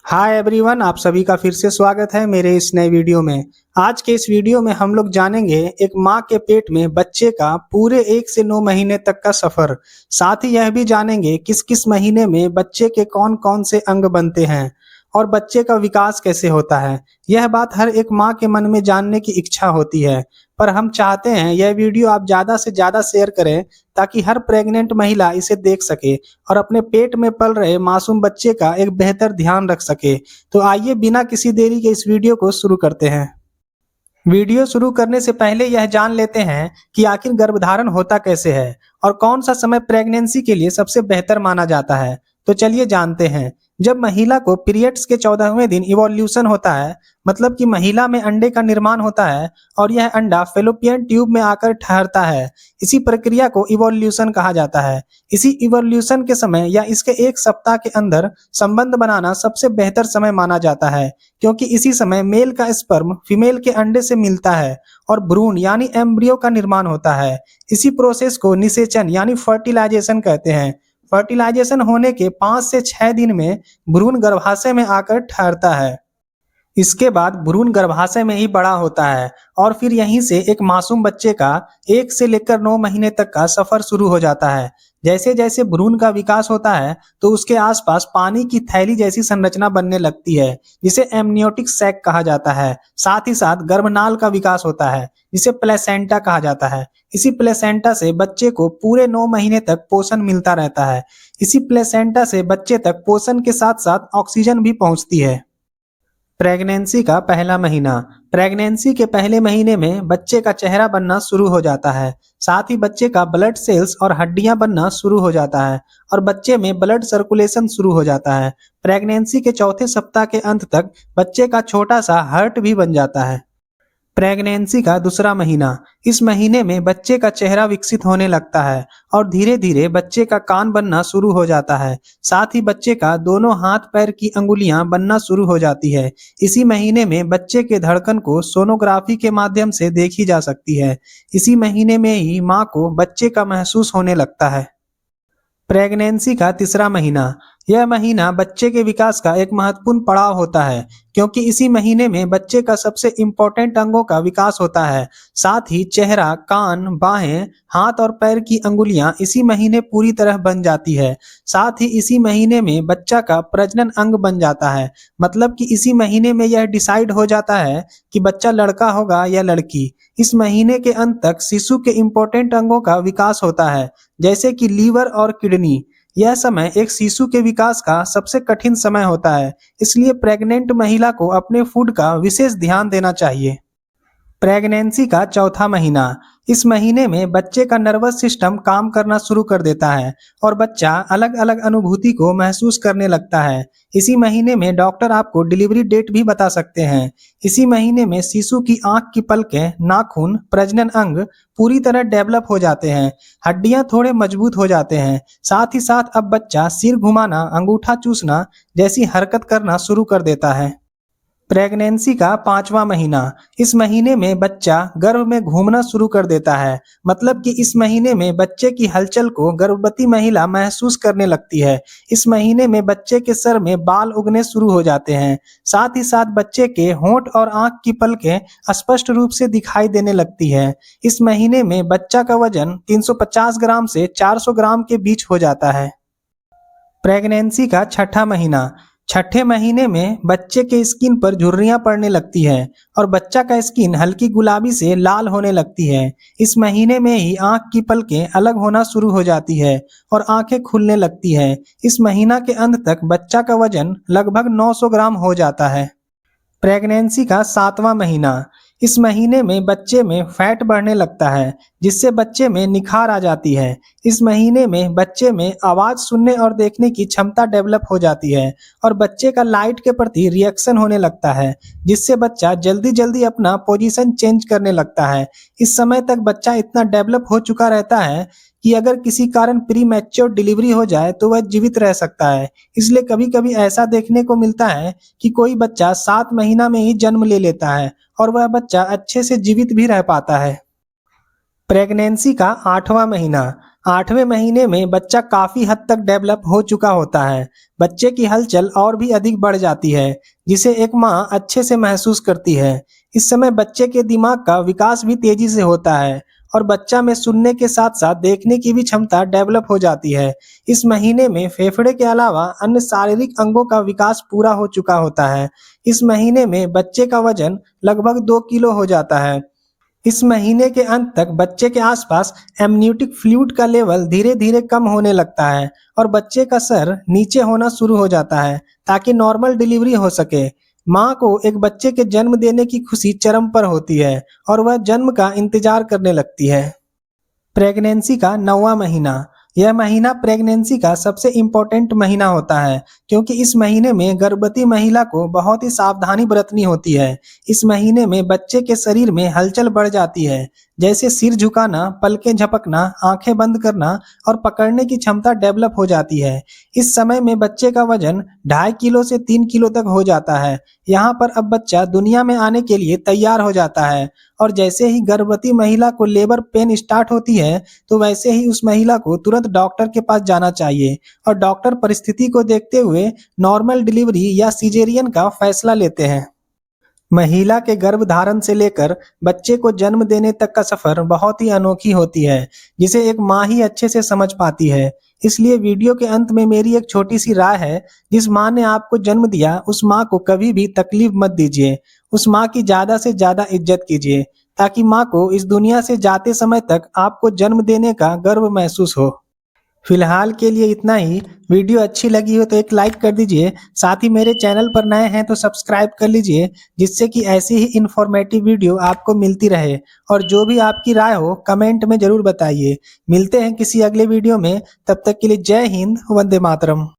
Hi everyone, आप सभी का फिर से स्वागत है मेरे इस नए वीडियो में। आज के इस वीडियो में हम लोग जानेंगे एक माँ के पेट में बच्चे का पूरे 1 से 9 महीने तक का सफर। साथ ही यह भी जानेंगे किस किस महीने में बच्चे के कौन कौन से अंग बनते हैं और बच्चे का विकास कैसे होता है। यह बात हर एक माँ के मन में जानने की इच्छा होती है, पर हम चाहते हैं यह वीडियो आप ज़्यादा से ज़्यादा शेयर करें ताकि हर प्रेग्नेंट महिला इसे देख सके और अपने पेट में पल रहे मासूम बच्चे का एक बेहतर ध्यान रख सके। तो आइए बिना किसी देरी के इस वीडियो को शुरू करते हैं। वीडियो शुरू करने से पहले यह जान लेते हैं कि आखिर गर्भधारण होता कैसे है और कौन सा समय प्रेगनेंसी के लिए सबसे बेहतर माना जाता है। तो चलिए जानते हैं। जब महिला को पीरियड्स के 14वें दिन इवोल्यूशन होता है, मतलब कि महिला में अंडे का निर्माण होता है और यह अंडा फेलोपियन ट्यूब में आकर ठहरता है। इसी प्रक्रिया को इवोल्यूशन कहा जाता है। इसी इवोल्यूशन के समय या इसके 1 सप्ताह के अंदर संबंध बनाना सबसे बेहतर समय माना जाता है, क्योंकि इसी समय मेल का स्पर्म फीमेल के अंडे से मिलता है और भ्रूण यानी एम्ब्रियो का निर्माण होता है। इसी प्रोसेस को निषेचन यानी फर्टिलाइजेशन कहते हैं। फर्टिलाइजेशन होने के 5 से 6 दिन में भ्रूण गर्भाशय में आकर ठहरता है। इसके बाद भ्रूण गर्भाशय में ही बड़ा होता है और फिर यहीं से एक मासूम बच्चे का 1 से लेकर 9 महीने तक का सफर शुरू हो जाता है। जैसे जैसे भ्रूण का विकास होता है तो उसके आसपास पानी की थैली जैसी संरचना बनने लगती है, जिसे एमनियोटिक सैक कहा जाता है। साथ ही साथ गर्भनाल का विकास होता है, जिसे प्लेसेंटा कहा जाता है। इसी प्लेसेंटा से बच्चे को पूरे 9 महीने तक पोषण मिलता रहता है। इसी प्लेसेंटा से बच्चे तक पोषण के साथ साथ ऑक्सीजन भी पहुंचती है। प्रेगनेंसी का पहला महीना। प्रेगनेंसी के पहले महीने में बच्चे का चेहरा बनना शुरू हो जाता है। साथ ही बच्चे का ब्लड सेल्स और हड्डियां बनना शुरू हो जाता है और बच्चे में ब्लड सर्कुलेशन शुरू हो जाता है। प्रेगनेंसी के चौथे सप्ताह के अंत तक बच्चे का छोटा सा हार्ट भी बन जाता है। प्रेगनेंसी का दूसरा महीना। इस महीने में बच्चे का चेहरा विकसित होने लगता है और धीरे धीरे बच्चे का कान बनना शुरू हो जाता है। साथ ही बच्चे का दोनों हाथ पैर की अंगुलियां बनना शुरू हो जाती है। इसी महीने में बच्चे के धड़कन को सोनोग्राफी के माध्यम से देखी जा सकती है। इसी महीने में ही माँ को बच्चे का महसूस होने लगता है। प्रेगनेंसी का तीसरा महीना। यह महीना बच्चे के विकास का एक महत्वपूर्ण पड़ाव होता है, क्योंकि इसी महीने में बच्चे का सबसे इम्पोर्टेंट अंगों का विकास होता है। साथ ही चेहरा, कान, बाहें, हाथ और पैर की अंगुलियां इसी महीने पूरी तरह बन जाती है। साथ ही इसी महीने में बच्चा का प्रजनन अंग बन जाता है, मतलब कि इसी महीने में यह डिसाइड हो जाता है कि बच्चा लड़का होगा या लड़की। इस महीने के अंत तक शिशु के इम्पोर्टेंट अंगों का विकास होता है, जैसे कि लीवर और किडनी। यह समय एक शिशु के विकास का सबसे कठिन समय होता है, इसलिए प्रेग्नेंट महिला को अपने फूड का विशेष ध्यान देना चाहिए। प्रेगनेंसी का चौथा महीना। इस महीने में बच्चे का नर्वस सिस्टम काम करना शुरू कर देता है और बच्चा अलग अलग अनुभूति को महसूस करने लगता है। इसी महीने में डॉक्टर आपको डिलीवरी डेट भी बता सकते हैं। इसी महीने में शिशु की आंख की पलकें, नाखून, प्रजनन अंग पूरी तरह डेवलप हो जाते हैं। हड्डियां थोड़े मजबूत हो जाते हैं। साथ ही साथ अब बच्चा सिर घुमाना, अंगूठा चूसना जैसी हरकत करना शुरू कर देता है। प्रेगनेंसी का 5वां महीना। इस महीने में बच्चा गर्भ में घूमना शुरू कर देता है, मतलब कि इस महीने में बच्चे की हलचल को गर्भवती महिला महसूस करने लगती है। इस महीने में बच्चे के सर में बाल उगने शुरू हो जाते हैं। साथ ही साथ बच्चे के होंठ और आंख की पलकें स्पष्ट रूप से दिखाई देने लगती है। इस महीने में बच्चा का वजन 350 ग्राम से 400 ग्राम के बीच हो जाता है। प्रेगनेंसी का छठा महीना। छठे महीने में बच्चे के स्किन पर झुर्रियां पड़ने लगती है और बच्चा का स्किन हल्की गुलाबी से लाल होने लगती है। इस महीने में ही आंख की पलकें अलग होना शुरू हो जाती है और आंखें खुलने लगती है। इस महीना के अंत तक बच्चा का वजन लगभग 900 ग्राम हो जाता है। प्रेगनेंसी का 7वां महीना। इस महीने में बच्चे में फैट बढ़ने लगता है, जिससे बच्चे में निखार आ जाती है। इस महीने में बच्चे में आवाज सुनने और देखने की क्षमता डेवलप हो जाती है और बच्चे का लाइट के प्रति रिएक्शन होने लगता है, जिससे बच्चा जल्दी जल्दी अपना पोजीशन चेंज करने लगता है। इस समय तक बच्चा इतना डेवलप हो चुका रहता है कि अगर किसी कारण प्री मैच्योर डिलीवरी हो जाए तो वह जीवित रह सकता है। इसलिए कभी कभी ऐसा देखने को मिलता है कि कोई बच्चा 7 महीना में ही जन्म ले लेता है और वह बच्चा अच्छे से जीवित भी रह पाता है। प्रेगनेंसी का 8वां महीना। 8वें महीने में बच्चा काफी हद तक डेवलप हो चुका होता है। बच्चे की हलचल और भी अधिक बढ़ जाती है, जिसे एक माँ अच्छे से महसूस करती है। इस समय बच्चे के दिमाग का विकास भी तेजी से होता है और बच्चा में सुनने के साथ साथ देखने की भी क्षमता डेवलप हो जाती है। इस महीने में फेफड़े के अलावा अन्य शारीरिक अंगों का विकास पूरा हो चुका होता है। इस महीने में बच्चे का वजन लगभग 2 किलो हो जाता है। इस महीने के अंत तक बच्चे के आसपास एमनियोटिक फ्लूइड का लेवल धीरे धीरे कम होने लगता है और बच्चे का सर नीचे होना शुरू हो जाता है ताकि नॉर्मल डिलीवरी हो सके। माँ को एक बच्चे के जन्म देने की खुशी चरम पर होती है और वह जन्म का इंतजार करने लगती है। प्रेगनेंसी का 9वां महीना। यह महीना प्रेगनेंसी का सबसे इम्पोर्टेंट महीना होता है, क्योंकि इस महीने में गर्भवती महिला को बहुत ही सावधानी बरतनी होती है। इस महीने में बच्चे के शरीर में हलचल बढ़ जाती है, जैसे सिर झुकाना, पलकें झपकना, आंखें बंद करना और पकड़ने की क्षमता डेवलप हो जाती है। इस समय में बच्चे का वजन 2.5 किलो से 3 किलो तक हो जाता है। यहाँ पर अब बच्चा दुनिया में आने के लिए तैयार हो जाता है और जैसे ही गर्भवती महिला को लेबर पेन स्टार्ट होती है, तो वैसे ही उस महिला को तुरंत डॉक्टर के पास जाना चाहिए और डॉक्टर परिस्थिति को देखते हुए नॉर्मल डिलीवरी या सिजेरियन का फैसला लेते हैं। महिला के गर्भधारण से लेकर बच्चे को जन्म देने तक का सफर बहुत ही अनोखी होती है, जिसे एक माँ ही अच्छे से समझ पाती है। इसलिए वीडियो के अंत में मेरी एक छोटी सी राय है, जिस माँ ने आपको जन्म दिया उस माँ को कभी भी तकलीफ मत दीजिए। उस माँ की ज्यादा से ज्यादा इज्जत कीजिए, ताकि माँ को इस दुनिया से जाते समय तक आपको जन्म देने का गर्व महसूस हो। फिलहाल के लिए इतना ही। वीडियो अच्छी लगी हो तो एक लाइक कर दीजिए। साथ ही मेरे चैनल पर नए हैं तो सब्सक्राइब कर लीजिए, जिससे कि ऐसी ही इंफॉर्मेटिव वीडियो आपको मिलती रहे। और जो भी आपकी राय हो कमेंट में जरूर बताइए। मिलते हैं किसी अगले वीडियो में, तब तक के लिए जय हिंद, वंदे मातरम।